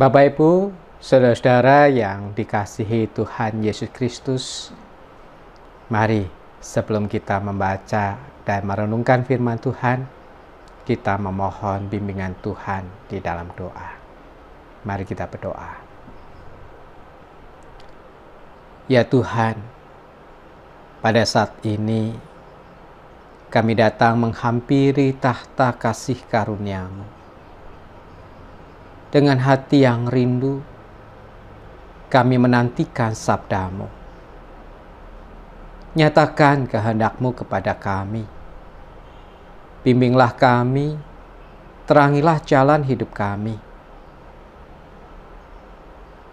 Bapak Ibu, saudara-saudara yang dikasihi Tuhan Yesus Kristus, mari sebelum kita membaca dan merenungkan firman Tuhan, kita memohon bimbingan Tuhan di dalam doa. Mari kita berdoa. Ya Tuhan, pada saat ini kami datang menghampiri tahta kasih karunia-Mu. Dengan hati yang rindu, kami menantikan sabda-Mu. Nyatakan kehendak-Mu kepada kami. Bimbinglah kami, terangilah jalan hidup kami.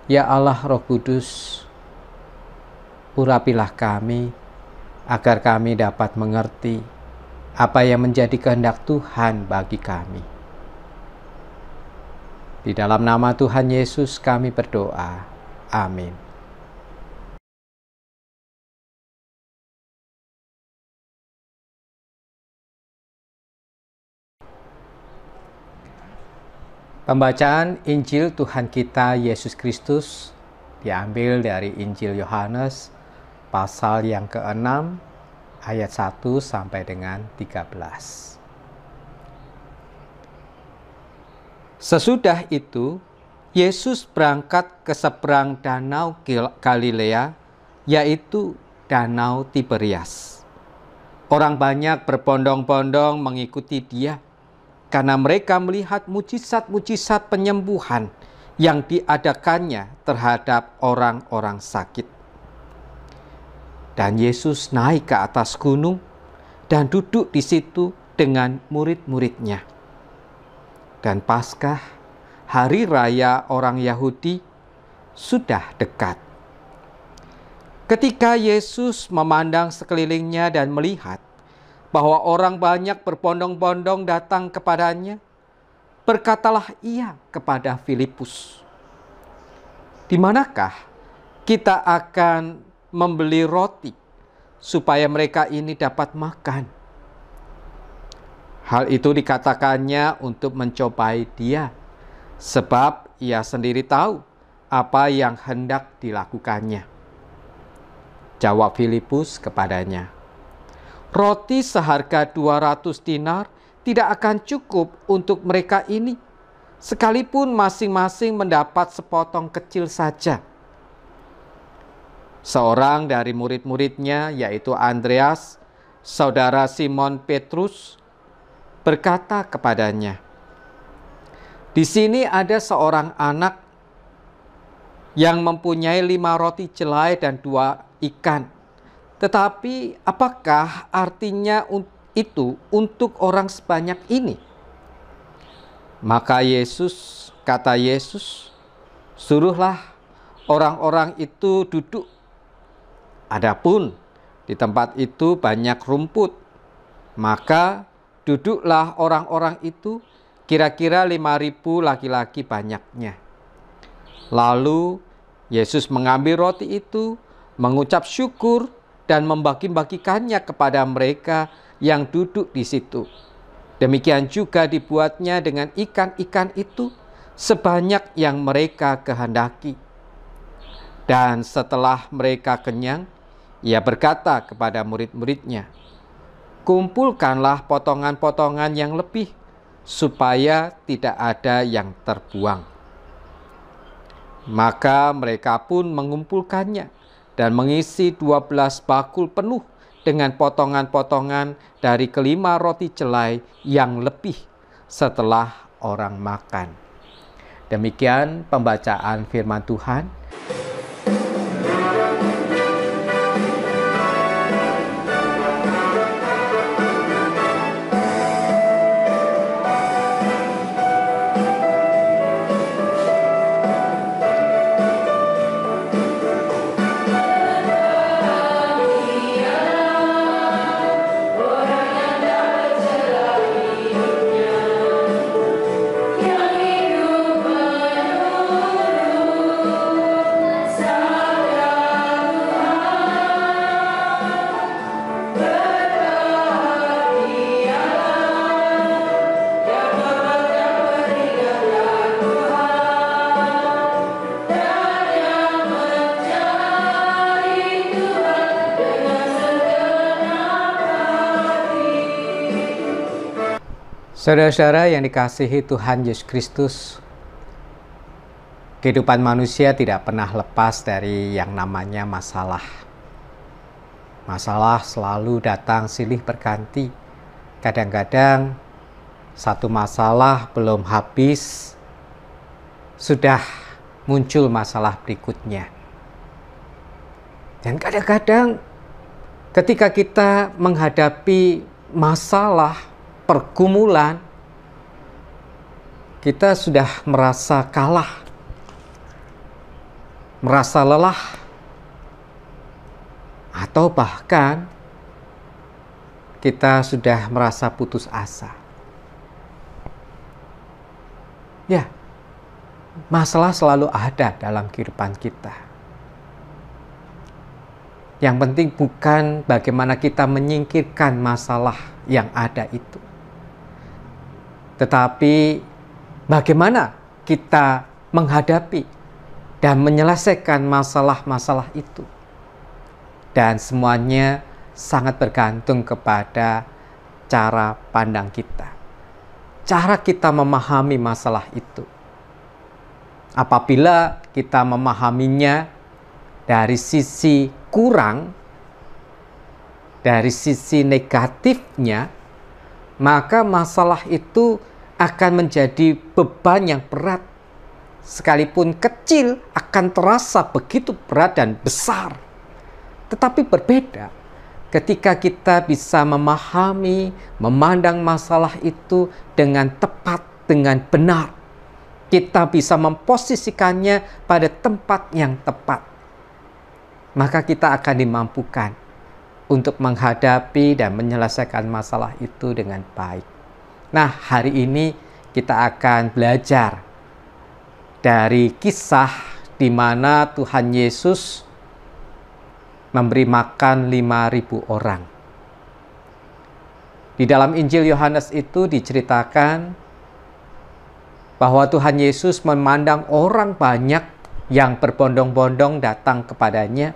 Ya Allah Roh Kudus, urapilah kami, agar kami dapat mengerti apa yang menjadi kehendak Tuhan bagi kami. Di dalam nama Tuhan Yesus kami berdoa. Amin. Pembacaan Injil Tuhan kita Yesus Kristus diambil dari Injil Yohanes pasal yang ke-6 ayat 1 sampai dengan 13. Sesudah itu, Yesus berangkat ke seberang danau Galilea, yaitu danau Tiberias. Orang banyak berbondong-bondong mengikuti Dia, karena mereka melihat mujizat-mujizat penyembuhan yang diadakannya terhadap orang-orang sakit. Dan Yesus naik ke atas gunung dan duduk di situ dengan murid-muridnya. Dan Paskah, hari raya orang Yahudi, sudah dekat. Ketika Yesus memandang sekelilingnya dan melihat bahwa orang banyak berbondong-bondong datang kepadanya, berkatalah ia kepada Filipus, "Di manakah kita akan membeli roti supaya mereka ini dapat makan?" Hal itu dikatakannya untuk mencobai Dia, sebab ia sendiri tahu apa yang hendak dilakukannya. Jawab Filipus kepadanya, "Roti seharga 200 dinar tidak akan cukup untuk mereka ini, sekalipun masing-masing mendapat sepotong kecil saja." Seorang dari murid-muridnya, yaitu Andreas, saudara Simon Petrus, berkata kepadanya, "Di sini ada seorang anak yang mempunyai 5 roti jelai dan 2 ikan. Tetapi apakah artinya itu untuk orang sebanyak ini?" Maka kata Yesus, "Suruhlah orang-orang itu duduk. Adapun di tempat itu banyak rumput, maka duduklah orang-orang itu, kira-kira 5.000 laki-laki banyaknya." Lalu Yesus mengambil roti itu, mengucap syukur, dan membagi-bagikannya kepada mereka yang duduk di situ. Demikian juga dibuatnya dengan ikan-ikan itu, sebanyak yang mereka kehendaki. Dan setelah mereka kenyang, Ia berkata kepada murid-muridnya, "Kumpulkanlah potongan-potongan yang lebih, supaya tidak ada yang terbuang." Maka mereka pun mengumpulkannya dan mengisi 12 bakul penuh dengan potongan-potongan dari ke-5 roti jelai yang lebih setelah orang makan. Demikian pembacaan firman Tuhan. Saudara-saudara yang dikasihi Tuhan Yesus Kristus, kehidupan manusia tidak pernah lepas dari yang namanya masalah. Masalah selalu datang silih berganti. Kadang-kadang satu masalah belum habis, sudah muncul masalah berikutnya. Dan kadang-kadang ketika kita menghadapi masalah, pergumulan, kita sudah merasa kalah, merasa lelah, atau bahkan kita sudah merasa putus asa. Ya, masalah selalu ada dalam kehidupan kita. Yang penting bukan bagaimana kita menyingkirkan masalah yang ada itu, tetapi bagaimana kita menghadapi dan menyelesaikan masalah-masalah itu. Dan semuanya sangat bergantung kepada cara pandang kita, cara kita memahami masalah itu. Apabila kita memahaminya dari sisi kurang, dari sisi negatifnya, maka masalah itu akan menjadi beban yang berat. Sekalipun kecil, akan terasa begitu berat dan besar. Tetapi berbeda ketika kita bisa memahami, memandang masalah itu dengan tepat, dengan benar. Kita bisa memposisikannya pada tempat yang tepat. Maka kita akan dimampukan untuk menghadapi dan menyelesaikan masalah itu dengan baik. Nah, hari ini kita akan belajar dari kisah di mana Tuhan Yesus memberi makan 5.000 orang. Di dalam Injil Yohanes itu diceritakan bahwa Tuhan Yesus memandang orang banyak yang berbondong-bondong datang kepadanya.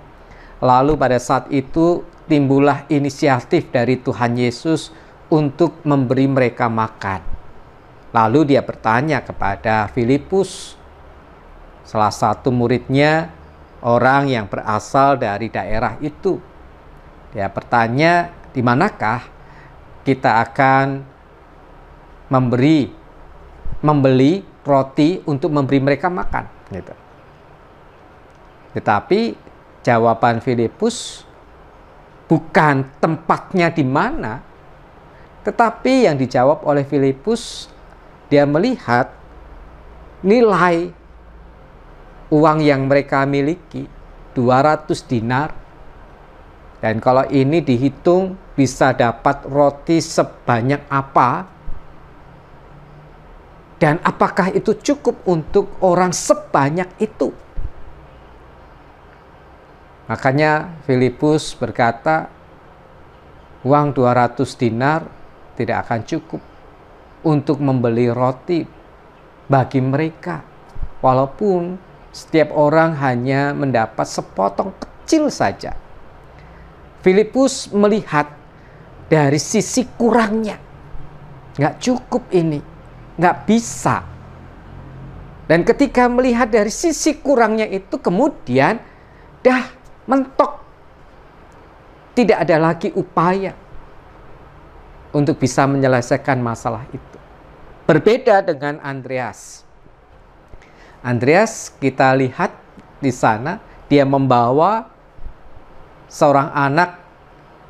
Lalu pada saat itu timbullah inisiatif dari Tuhan Yesus untuk memberi mereka makan. Lalu dia bertanya kepada Filipus, salah satu muridnya, orang yang berasal dari daerah itu. Dia bertanya, di manakah kita akan membeli roti untuk memberi mereka makan, gitu. Tetapi jawaban Filipus bukan tempatnya di mana, tetapi yang dijawab oleh Filipus, dia melihat nilai uang yang mereka miliki 200 dinar. Dan kalau ini dihitung bisa dapat roti sebanyak apa, dan apakah itu cukup untuk orang sebanyak itu? Makanya Filipus berkata, uang 200 dinar tidak akan cukup untuk membeli roti bagi mereka. Walaupun setiap orang hanya mendapat sepotong kecil saja. Filipus melihat dari sisi kurangnya. Nggak cukup ini, nggak bisa. Dan ketika melihat dari sisi kurangnya itu, kemudian dah mentok. Tidak ada lagi upaya untuk bisa menyelesaikan masalah itu. Berbeda dengan Andreas. Andreas kita lihat di sana, dia membawa seorang anak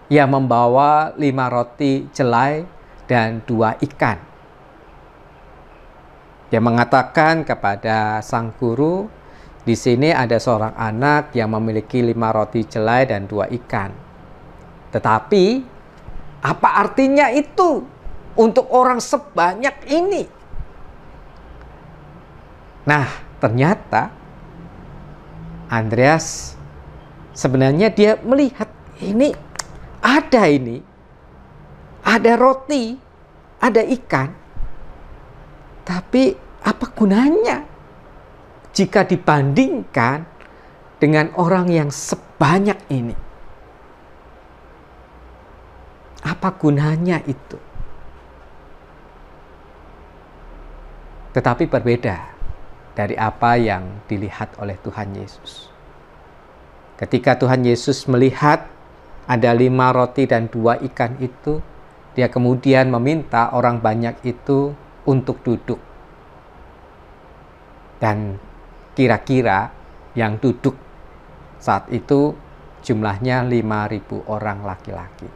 yang membawa 5 roti jelai dan 2 ikan. Dia mengatakan kepada sang guru, di sini ada seorang anak yang memiliki 5 roti jelai dan 2 ikan. Tetapi, apa artinya itu untuk orang sebanyak ini? Nah, ternyata Andreas sebenarnya dia melihat ini, ada roti, ada ikan. Tapi apa gunanya jika dibandingkan dengan orang yang sebanyak ini? Apa gunanya itu? Tetapi berbeda dari apa yang dilihat oleh Tuhan Yesus. Ketika Tuhan Yesus melihat ada 5 roti dan 2 ikan itu, dia kemudian meminta orang banyak itu untuk duduk. Dan kira-kira yang duduk saat itu jumlahnya 5.000 orang laki-laki.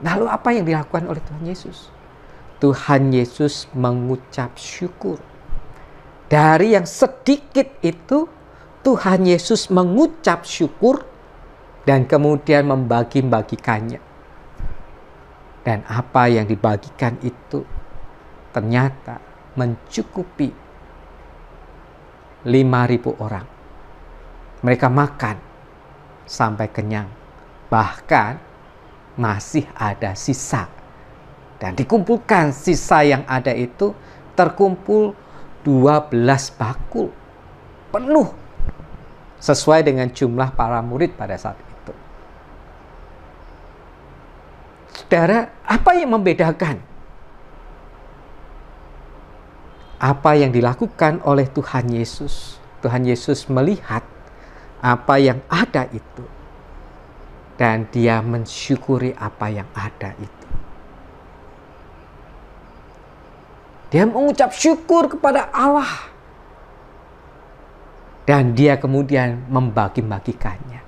Lalu apa yang dilakukan oleh Tuhan Yesus? Tuhan Yesus mengucap syukur. Dari yang sedikit itu, Tuhan Yesus mengucap syukur dan kemudian membagi-bagikannya. Dan apa yang dibagikan itu ternyata mencukupi 5.000 orang. Mereka makan sampai kenyang. Bahkan masih ada sisa. Dan dikumpulkan sisa yang ada itu terkumpul 12 bakul penuh sesuai dengan jumlah para murid pada saat itu. Saudara, apa yang membedakan apa yang dilakukan oleh Tuhan Yesus? Tuhan Yesus melihat apa yang ada itu dan dia mensyukuri apa yang ada itu. Dia mengucap syukur kepada Allah. Dan dia kemudian membagi-bagikannya.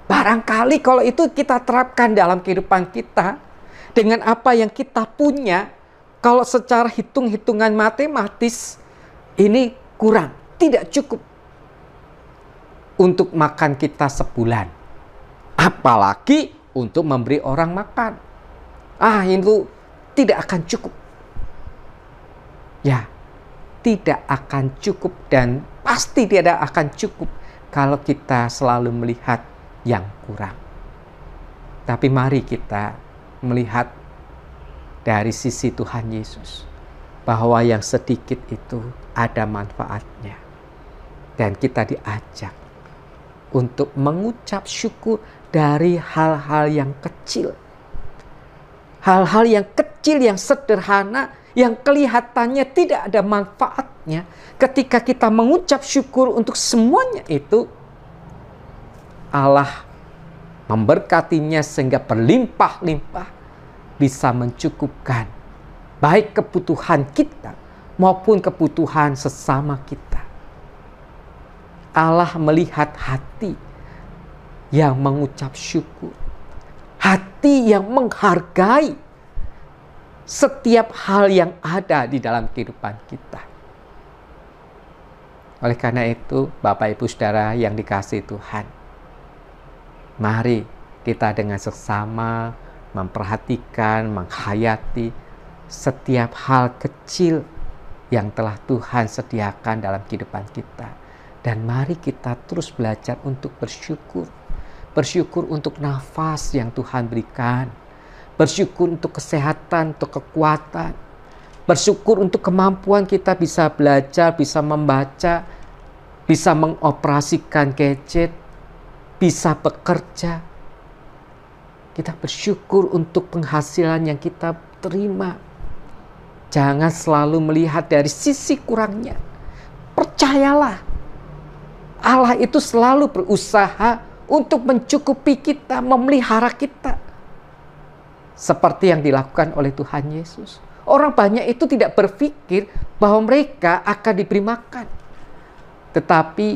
Barangkali kalau itu kita terapkan dalam kehidupan kita, dengan apa yang kita punya, kalau secara hitung-hitungan matematis, ini kurang, tidak cukup untuk makan kita sebulan. Apalagi untuk memberi orang makan. Itu tidak akan cukup. Ya, tidak akan cukup dan pasti tidak akan cukup kalau kita selalu melihat yang kurang. Tapi mari kita melihat dari sisi Tuhan Yesus bahwa yang sedikit itu ada manfaatnya. Dan kita diajak untuk mengucap syukur dari hal-hal yang kecil. Hal-hal yang kecil, yang sederhana, yang kelihatannya tidak ada manfaatnya, ketika kita mengucap syukur untuk semuanya itu, Allah memberkatinya sehingga berlimpah-limpah bisa mencukupkan baik kebutuhan kita maupun kebutuhan sesama kita. Allah melihat hati yang mengucap syukur, hati yang menghargai setiap hal yang ada di dalam kehidupan kita. Oleh karena itu, Bapak Ibu Saudara yang dikasihi Tuhan, mari kita dengan seksama memperhatikan, menghayati setiap hal kecil yang telah Tuhan sediakan dalam kehidupan kita. Dan mari kita terus belajar untuk bersyukur. Bersyukur untuk nafas yang Tuhan berikan. Bersyukur untuk kesehatan, untuk kekuatan. Bersyukur untuk kemampuan kita bisa belajar, bisa membaca, bisa mengoperasikan gadget, bisa bekerja. Kita bersyukur untuk penghasilan yang kita terima. Jangan selalu melihat dari sisi kurangnya. Percayalah, Allah itu selalu berusaha untuk mencukupi kita, memelihara kita. Seperti yang dilakukan oleh Tuhan Yesus. Orang banyak itu tidak berpikir bahwa mereka akan diberi makan. Tetapi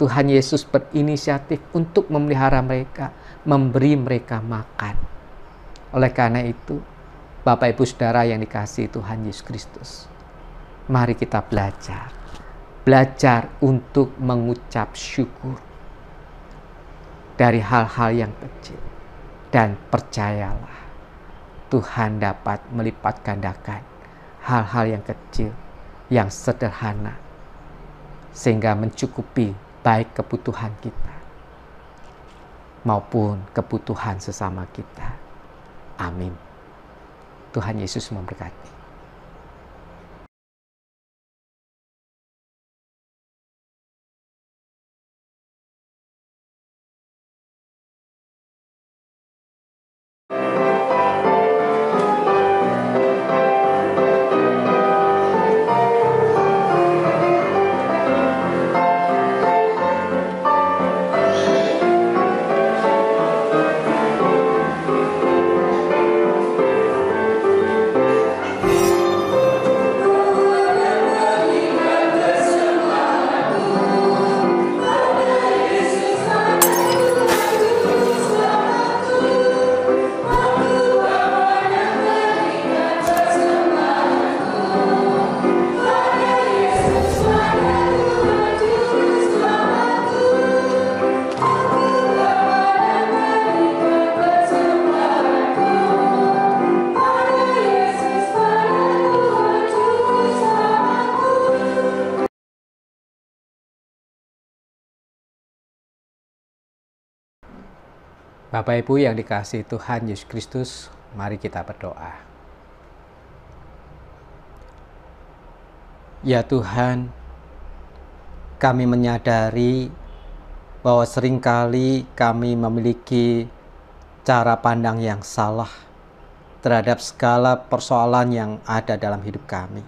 Tuhan Yesus berinisiatif untuk memelihara mereka, memberi mereka makan. Oleh karena itu, Bapak Ibu Saudara yang dikasihi Tuhan Yesus Kristus, mari kita belajar. Belajar untuk mengucap syukur dari hal-hal yang kecil. Dan percayalah, Tuhan dapat melipat gandakan hal-hal yang kecil, yang sederhana, sehingga mencukupi baik kebutuhan kita maupun kebutuhan sesama kita. Amin. Tuhan Yesus memberkati. Bapak Ibu yang dikasihi Tuhan Yesus Kristus, mari kita berdoa. Ya Tuhan, kami menyadari bahwa seringkali kami memiliki cara pandang yang salah terhadap segala persoalan yang ada dalam hidup kami.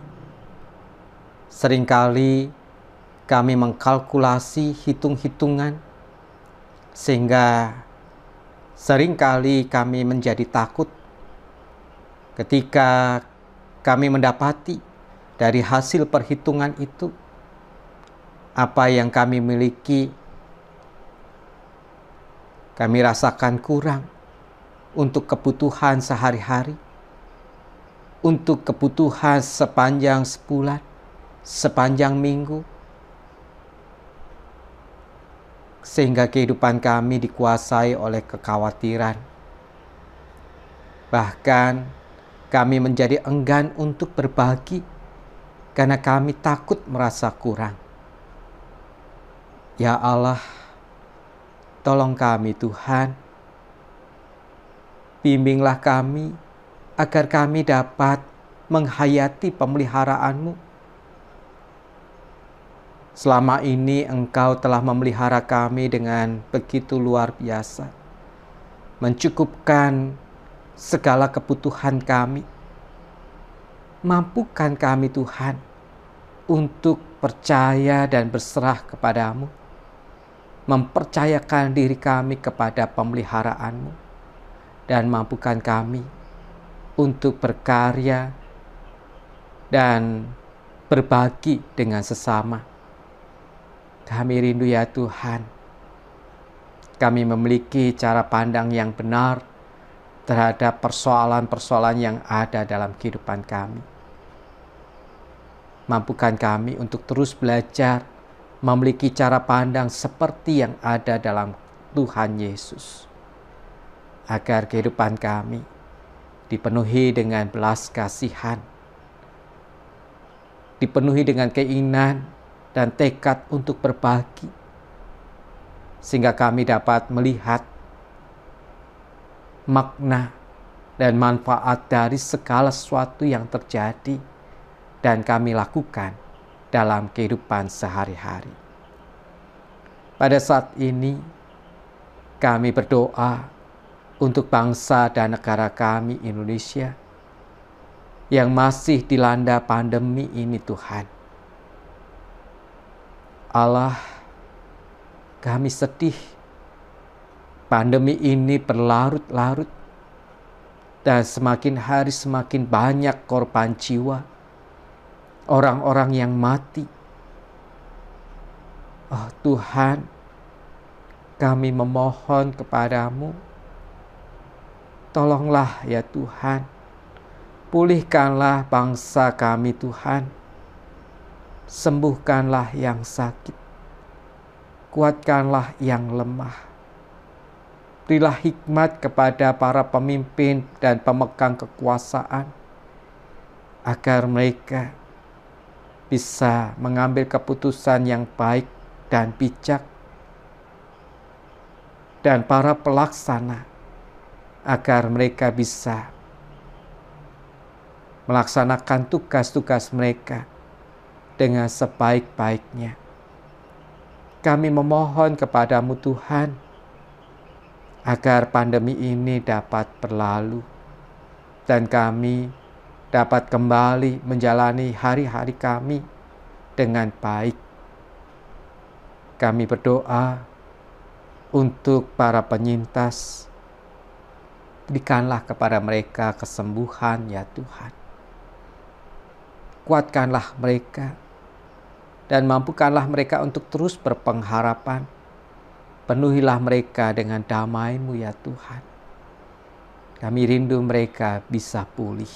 Seringkali kami mengkalkulasi hitung-hitungan sehingga seringkali kami menjadi takut ketika kami mendapati dari hasil perhitungan itu apa yang kami miliki kami rasakan kurang untuk kebutuhan sehari-hari, untuk kebutuhan sepanjang sebulan, sepanjang minggu, sehingga kehidupan kami dikuasai oleh kekhawatiran. Bahkan kami menjadi enggan untuk berbagi karena kami takut merasa kurang. Ya Allah, tolong kami Tuhan, bimbinglah kami agar kami dapat menghayati pemeliharaan-Mu. Selama ini Engkau telah memelihara kami dengan begitu luar biasa, mencukupkan segala kebutuhan kami. Mampukan kami Tuhan untuk percaya dan berserah kepadamu, mempercayakan diri kami kepada pemeliharaan-Mu, dan mampukan kami untuk berkarya dan berbagi dengan sesama. Kami rindu ya Tuhan, kami memiliki cara pandang yang benar terhadap persoalan-persoalan yang ada dalam kehidupan kami. Mampukan kami untuk terus belajar memiliki cara pandang seperti yang ada dalam Tuhan Yesus, agar kehidupan kami dipenuhi dengan belas kasihan, dipenuhi dengan keinginan dan tekad untuk berbagi, sehingga kami dapat melihat makna dan manfaat dari segala sesuatu yang terjadi dan kami lakukan dalam kehidupan sehari-hari. Pada saat ini kami berdoa untuk bangsa dan negara kami Indonesia yang masih dilanda pandemi ini Tuhan. Allah, kami sedih pandemi ini berlarut-larut dan semakin hari semakin banyak korban jiwa, orang-orang yang mati. Oh Tuhan, kami memohon kepadamu, tolonglah ya Tuhan, pulihkanlah bangsa kami Tuhan, sembuhkanlah yang sakit, kuatkanlah yang lemah, berilah hikmat kepada para pemimpin dan pemegang kekuasaan, agar mereka bisa mengambil keputusan yang baik dan bijak, dan para pelaksana agar mereka bisa melaksanakan tugas-tugas mereka dengan sebaik-baiknya. Kami memohon kepadamu Tuhan, agar pandemi ini dapat berlalu dan kami dapat kembali menjalani hari-hari kami dengan baik. Kami berdoa untuk para penyintas, berikanlah kepada mereka kesembuhan ya Tuhan. Kuatkanlah mereka dan mampukanlah mereka untuk terus berpengharapan. Penuhilah mereka dengan damai-Mu ya Tuhan. Kami rindu mereka bisa pulih.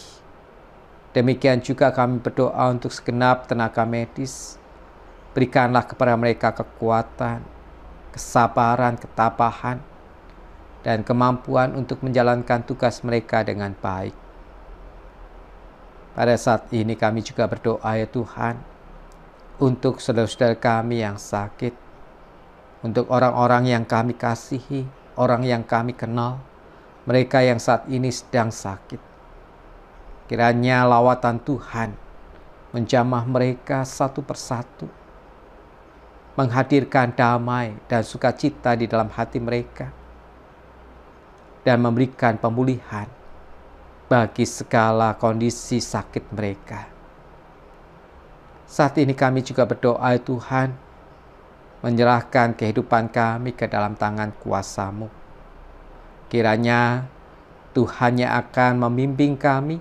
Demikian juga kami berdoa untuk segenap tenaga medis. Berikanlah kepada mereka kekuatan, kesabaran, ketabahan, dan kemampuan untuk menjalankan tugas mereka dengan baik. Pada saat ini kami juga berdoa ya Tuhan, untuk saudara-saudara kami yang sakit, untuk orang-orang yang kami kasihi, orang yang kami kenal, mereka yang saat ini sedang sakit. Kiranya lawatan Tuhan menjamah mereka satu persatu, menghadirkan damai dan sukacita di dalam hati mereka, dan memberikan pemulihan bagi segala kondisi sakit mereka. Saat ini kami juga berdoa, Tuhan, menyerahkan kehidupan kami ke dalam tangan kuasa-Mu. Kiranya Tuhan yang akan membimbing kami,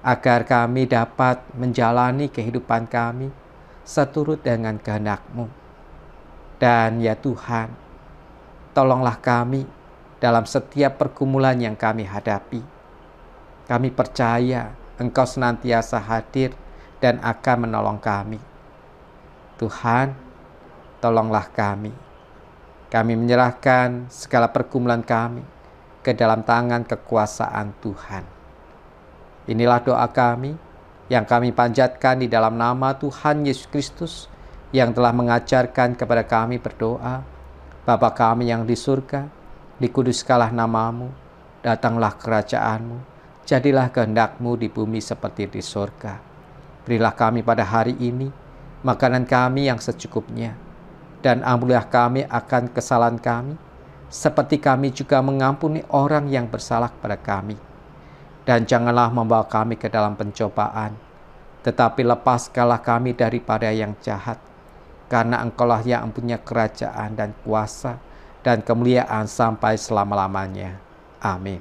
agar kami dapat menjalani kehidupan kami seturut dengan kehendak-Mu. Dan ya Tuhan, tolonglah kami dalam setiap pergumulan yang kami hadapi. Kami percaya Engkau senantiasa hadir dan akan menolong kami. Tuhan, tolonglah kami. Kami menyerahkan segala pergumulan kami ke dalam tangan kekuasaan Tuhan. Inilah doa kami yang kami panjatkan di dalam nama Tuhan Yesus Kristus yang telah mengajarkan kepada kami berdoa. Bapa kami yang di surga, dikuduskanlah nama-Mu, datanglah kerajaan-Mu, jadilah kehendak-Mu di bumi seperti di surga. Berilah kami pada hari ini makanan kami yang secukupnya, dan ampunilah kami akan kesalahan kami, seperti kami juga mengampuni orang yang bersalah kepada kami. Dan janganlah membawa kami ke dalam pencobaan, tetapi lepaskanlah kami daripada yang jahat, karena Engkaulah yang mempunyai kerajaan dan kuasa dan kemuliaan sampai selama-lamanya. Amin.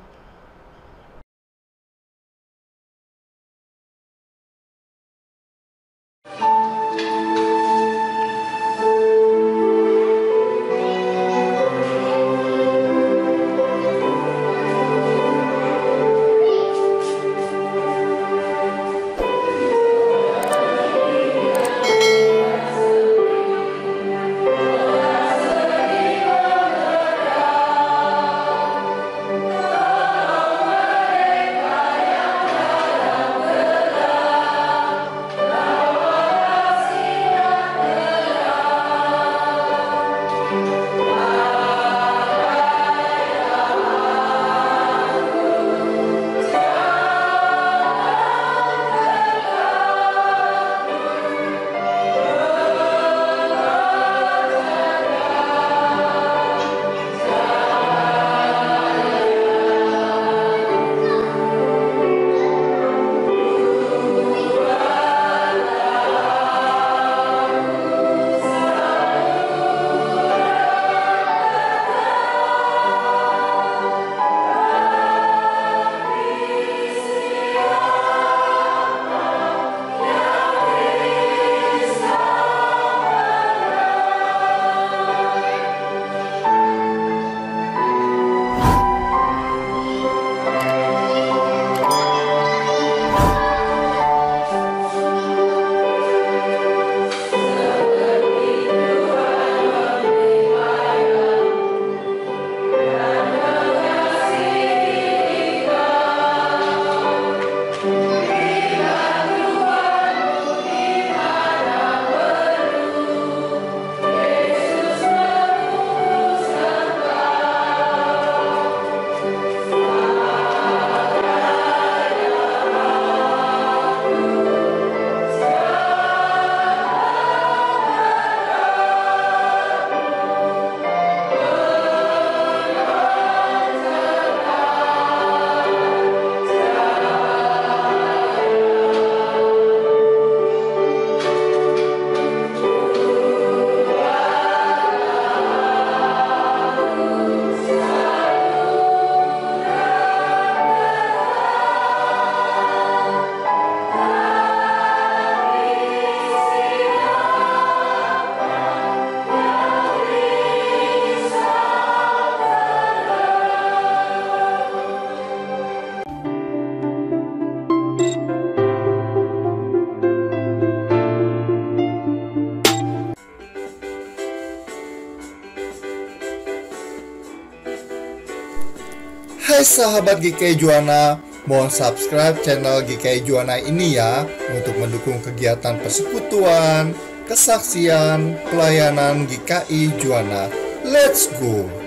Hai sahabat GKI Juana, mohon subscribe channel GKI Juana ini ya untuk mendukung kegiatan persekutuan, kesaksian, pelayanan GKI Juana. Let's go!